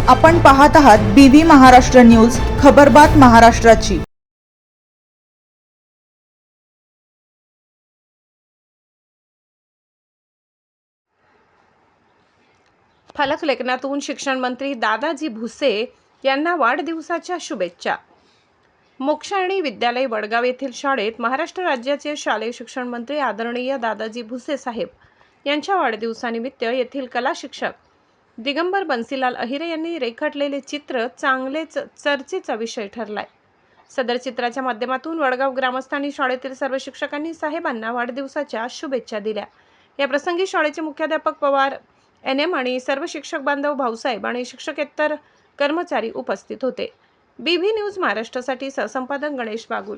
आपण पाहत आहात BV महाराष्ट्र न्यूज, खबरबात महाराष्ट्राची। फलकलेखनातून शिक्षण मंत्री दादाजी भुसे यांना वाढदिवसाच्या शुभेच्छा। मोक्ष आणि विद्यालय वडगाव येथील शाळेत महाराष्ट्र राज्याचे शालेय शिक्षण मंत्री आदरणीय दादाजी भुसे साहेब यांच्या वाढदिवसानिमित्त येथील कला शिक्षक दिगंबर बन्सीलाल अहिरे यांनी रेखाटलेले चित्र चांगलेच चर्चेचा विषय ठरलाय। सदर चित्राच्या माध्यमातून वडगाव ग्रामस्थांनी शाळेतील सर्व शिक्षकांनी साहेबांना वाढदिवसाच्या शुभेच्छा दिल्या। या प्रसंगी शाळेचे मुख्याध्यापक पवार NM आणि सर्व शिक्षक बांधव भाऊसाहेब आणि शिक्षकेतर कर्मचारी उपस्थित होते। BV न्यूज महाराष्ट्रासाठी सहसंपादक गणेश बागुल।